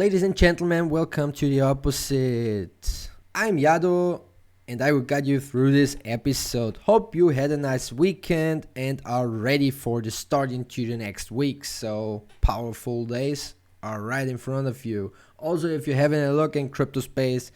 Ladies and gentlemen, welcome to the opposite. I'm YADO and I will guide you through this episode. Hope you had a nice weekend and are ready for the start into the next week. So powerful days are right in front of you. Also, if you're having a look in crypto space,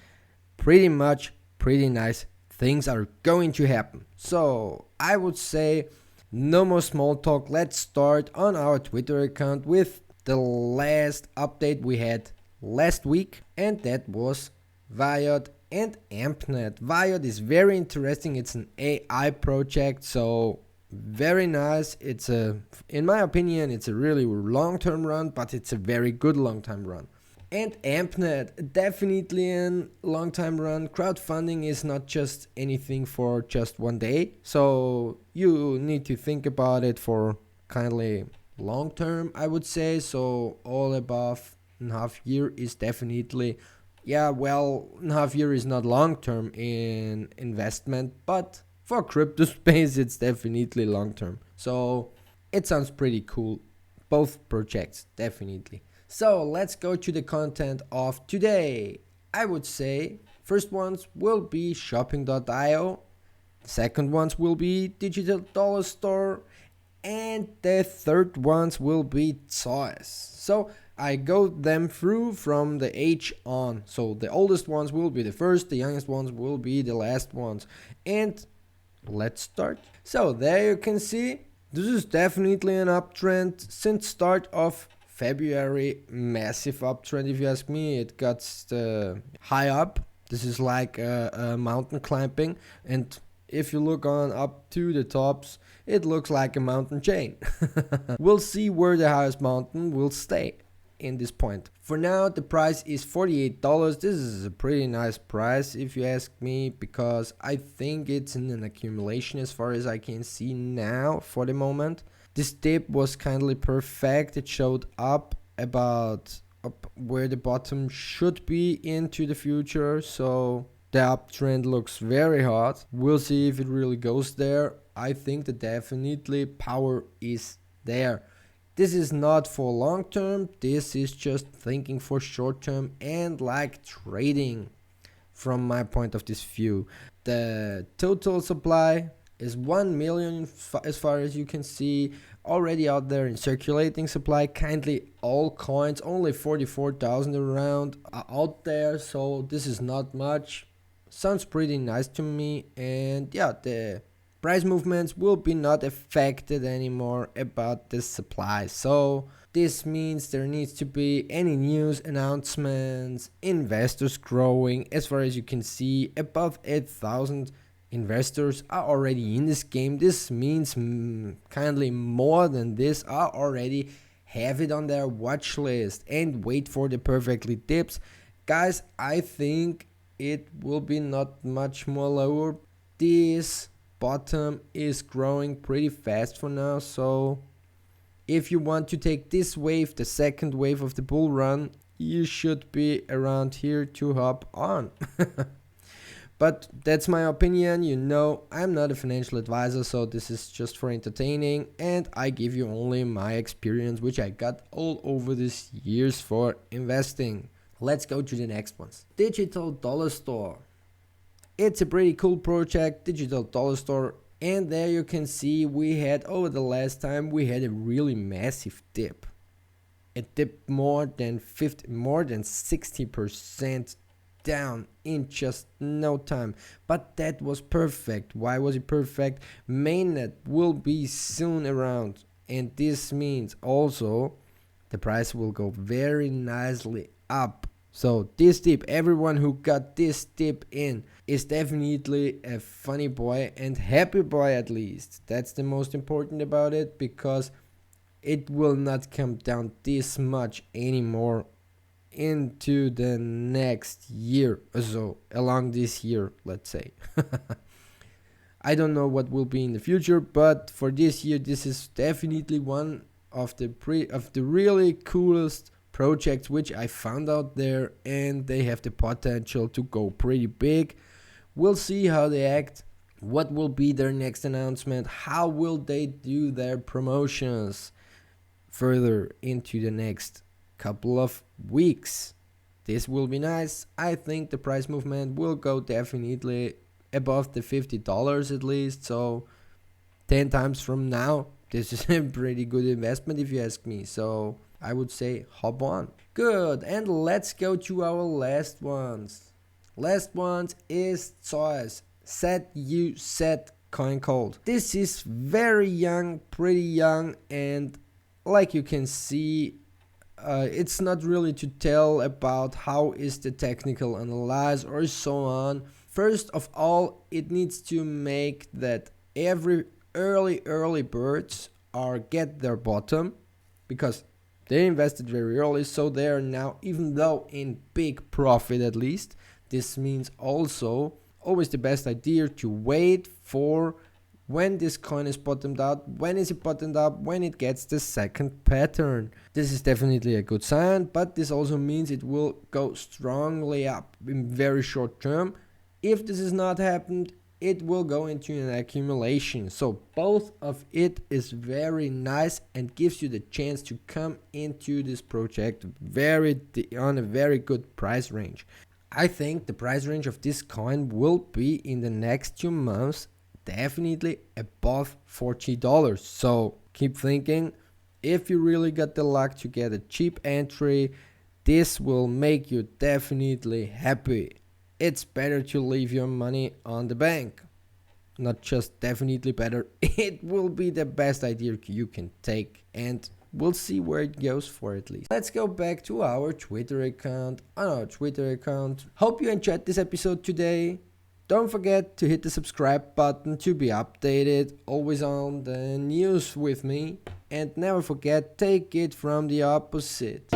pretty nice things are going to happen. So I would say no more small talk. Let's start on our Twitter account with the last update we had last week, and that was YADO and AmpNet. YADO is very interesting. It's an AI project, so very nice. It's in my opinion, it's a really long-term run, but it's a very good long-term run. And AmpNet, definitely a long-time run. Crowdfunding is not just anything for just one day, so you need to think about it for kindly long term, I would say. So all above a half year is definitely, half year is not long term in investment, but for crypto space it's definitely long term. So it sounds pretty cool, both projects definitely. So let's go to the content of today. I would say first ones will be shopping.io, second ones will be digital dollar store, and the third ones will be ZUZ. So I go them through from the age on. So the oldest ones will be the first, the youngest ones will be the last ones. And let's start. So there you can see, this is definitely an uptrend since start of February. Massive uptrend if you ask me. It got high up. This is like a mountain climbing, and if you look on up to the tops, it looks like a mountain chain. We'll see where the highest mountain will stay in this point. For now, the price is $48. This is a pretty nice price if you ask me, because I think it's in an accumulation as far as I can see now for the moment. This dip was kindly perfect. It showed up where the bottom should be into the future. So the uptrend looks very hot. We'll see if it really goes there. I think that definitely power is there. This is not for long term. This is just thinking for short term and like trading from my point of this view. The total supply is 1 million as far as you can see already out there in circulating supply. Kindly all coins, only 44,000 around are out there. So this is not much. Sounds pretty nice to me, and yeah, the price movements will be not affected anymore about the supply. So this means there needs to be any news announcements, investors growing. As far as you can see, above 8,000 investors are already in this game. This means kindly more than this are already have it on their watch list and wait for the perfectly dips. Guys, I think it will be not much more lower. This bottom is growing pretty fast for now, so if you want to take this wave, the second wave of the bull run, you should be around here to hop on. But that's my opinion. You know, I'm not a financial advisor, so this is just for entertaining, and I give you only my experience, which I got all over these years for investing. Let's go to the next ones. Digital Dollar Store. It's a pretty cool project, Digital Dollar Store. And there you can see we had, over the last time, we had a really massive dip. It dipped more than 60% down in just no time. But that was perfect. Why was it perfect? Mainnet will be soon around. And this means also the price will go very nicely up. So this dip, everyone who got this dip in is definitely a funny boy and happy boy at least. That's the most important about it, because it will not come down this much anymore into the next year, so along this year, let's say. I don't know what will be in the future, but for this year, this is definitely one of the really coolest projects which I found out there, and they have the potential to go pretty big. We'll see how they act, what will be their next announcement, how will they do their promotions further into the next couple of weeks. This will be nice. I think the price movement will go definitely above the $50 at least. So 10 times from now, this is a pretty good investment if you ask me. So I would say hop on. Good, and let's go to our last ones. Last ones is ZUZ, ZUZ coin called. This is very young, pretty young, and like you can see, it's not really to tell about how is the technical analysis or so on. First of all, it needs to make that every early birds are get their bottom, because they invested very early, so they are now, even though in big profit at least. This means also always the best idea to wait for when this coin is bottomed out. When is it bottomed out? When it gets the second pattern. This is definitely a good sign, but this also means it will go strongly up in very short term. If this has not happened, it will go into an accumulation. So both of it is very nice and gives you the chance to come into this project on a very good price range. I think the price range of this coin will be in the next 2 months definitely above $40. So keep thinking, if you really got the luck to get a cheap entry, this will make you definitely happy. It's better to leave your money on the bank. Not just definitely better, it will be the best idea you can take, and we'll see where it goes for at least. Let's go back to our Twitter account. Hope you enjoyed this episode today. Don't forget to hit the subscribe button to be updated, always on the news with me. And never forget, take it from the opposite.